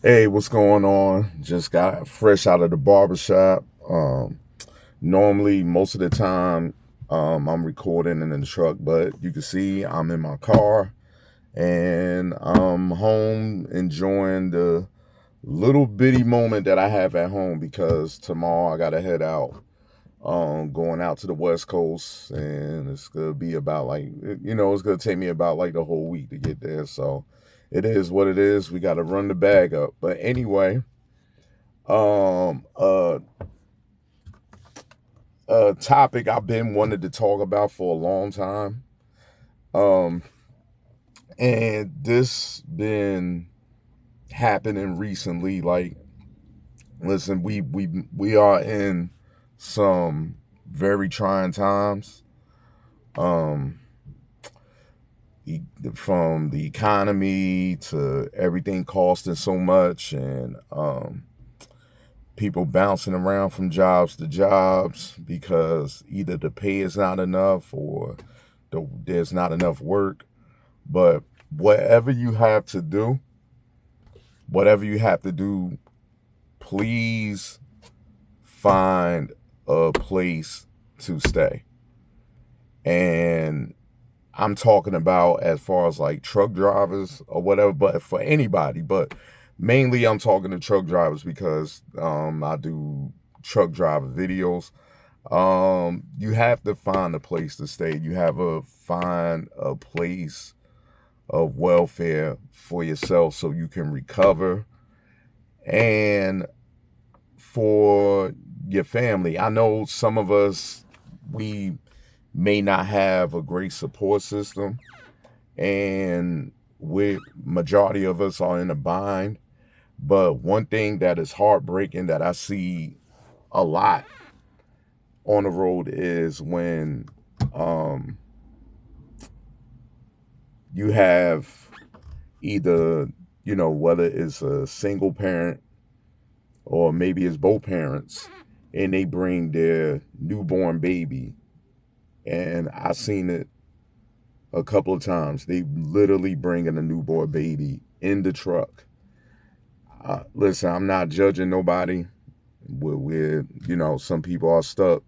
Hey, what's going on? Just got fresh out of the barbershop. Normally, most of the time, I'm recording in the truck, but you can see I'm in my car and I'm home enjoying the little bitty moment that I have at home because tomorrow I gotta head out. Going out to the West Coast, and it's gonna be about it's gonna take me about like the whole week to get there. So it is what it is. We gotta run the bag up. But anyway, um, uh, a topic I've been wanting to talk about for a long time. Um, and this been happening recently. Like, listen, we are in some very trying times. Um, from the economy to everything costing so much, and people bouncing around from jobs to jobs because either the pay is not enough or there's not enough work. But whatever you have to do, whatever you have to do, please find a place to stay. And I'm talking about as far as like truck drivers or whatever, but for anybody. But mainly I'm talking to truck drivers because I do truck driver videos. You have to find a place to stay. You have to find a place of welfare for yourself so you can recover and for your family. I know some of us, we may not have a great support system, and we majority of us are in a bind. But one thing that is heartbreaking that I see a lot on the road is when um, you have either, whether it's a single parent or maybe it's both parents, and they bring their newborn baby. And I've seen it a couple of times. They literally bringing a newborn baby in the truck. Listen, I'm not judging nobody. Some people are stuck,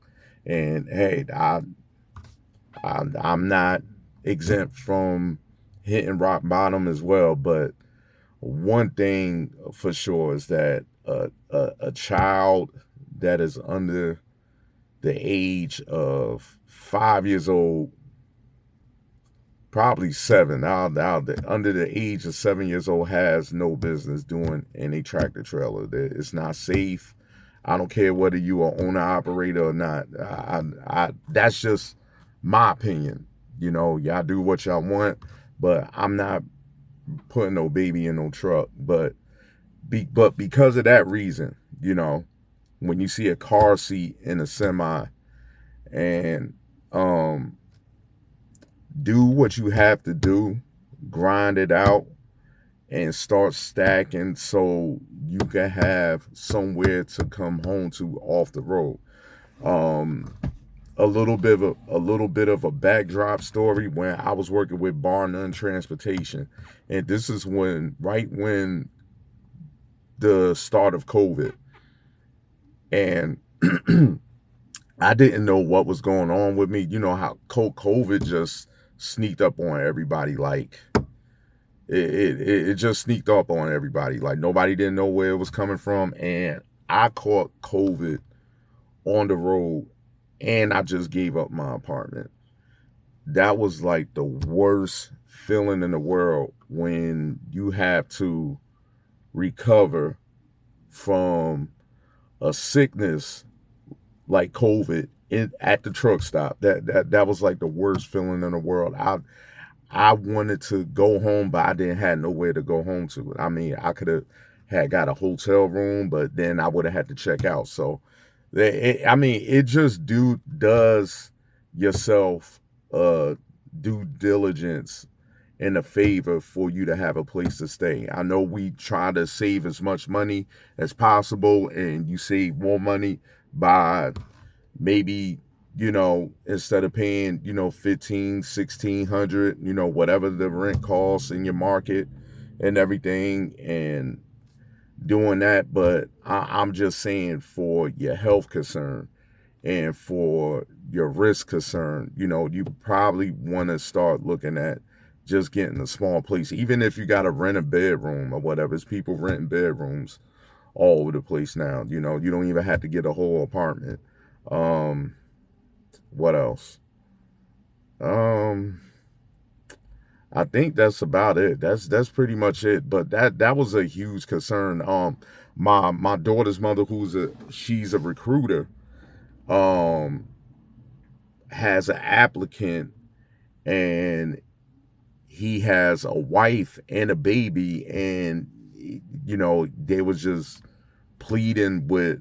and hey, I'm not exempt from hitting rock bottom as well. But one thing for sure is that a child that is under the age of 5 years old, probably seven, under the age of 7 years old, has no business doing any tractor trailer. It's not safe. I don't care whether you are owner operator or not. That's just my opinion. Y'all do what y'all want, but I'm not putting no baby in no truck. But because of that reason, when you see a car seat in a semi, and um do what you have to do, grind it out, and start stacking so you can have somewhere to come home to off the road. Um, a little bit of a backdrop story when I was working with Bar None Transportation, and this is right when the start of COVID, and I didn't know what was going on with me. You know how COVID just sneaked up on everybody, like it just sneaked up on everybody. Like nobody didn't know where it was coming from, and I caught COVID on the road, and I just gave up my apartment. That was like the worst feeling in the world when you have to recover from a sickness like COVID at the truck stop. That was like the worst feeling in the world. I wanted to go home, but I didn't have nowhere to go home to. I mean, I could have had got a hotel room, but then I would have had to check out. So, it just does yourself due diligence in a favor for you to have a place to stay. I know we try to save as much money as possible, and you save more money by maybe, instead of paying, 15, 1600, whatever the rent costs in your market and everything. And doing that, but I'm just saying for your health concern and for your risk concern, you know, you probably want to start looking at just getting a small place, even if you got to rent a bedroom or whatever. It's people renting bedrooms all over the place now. You know, you don't even have to get a whole apartment. Um, what else? Um, I think that's about it. That's pretty much it. But that was a huge concern. My daughter's mother, she's a recruiter, um, has an applicant, and he has a wife and a baby, and you know they was just pleading with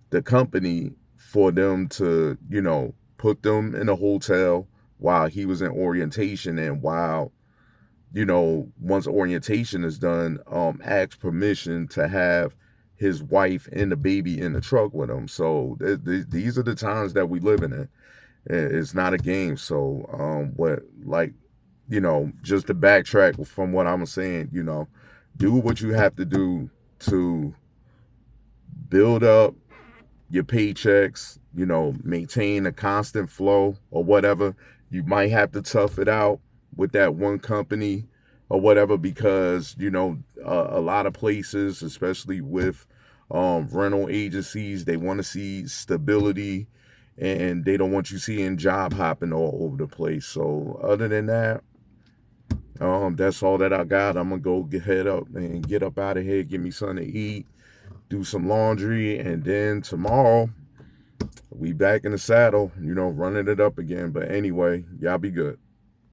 the company for them to, you know, put them in a hotel while he was in orientation, and while, you know, once orientation is done, ask permission to have his wife and the baby in the truck with him. So these are the times that we living in. It's not a game. So what, like, you know, just to backtrack from what I'm saying, you know, do what you have to do to build up your paychecks, you know, maintain a constant flow or whatever. You might have to tough it out with that one company or whatever, because, you know, a lot of places, especially with rental agencies, they want to see stability, and they don't want you seeing job hopping all over the place. So other than that, that's all that I got. I'm gonna go head up and get up out of here, get me something to eat, do some laundry, and then tomorrow we back in the saddle, you know, running it up again. But anyway, y'all be good.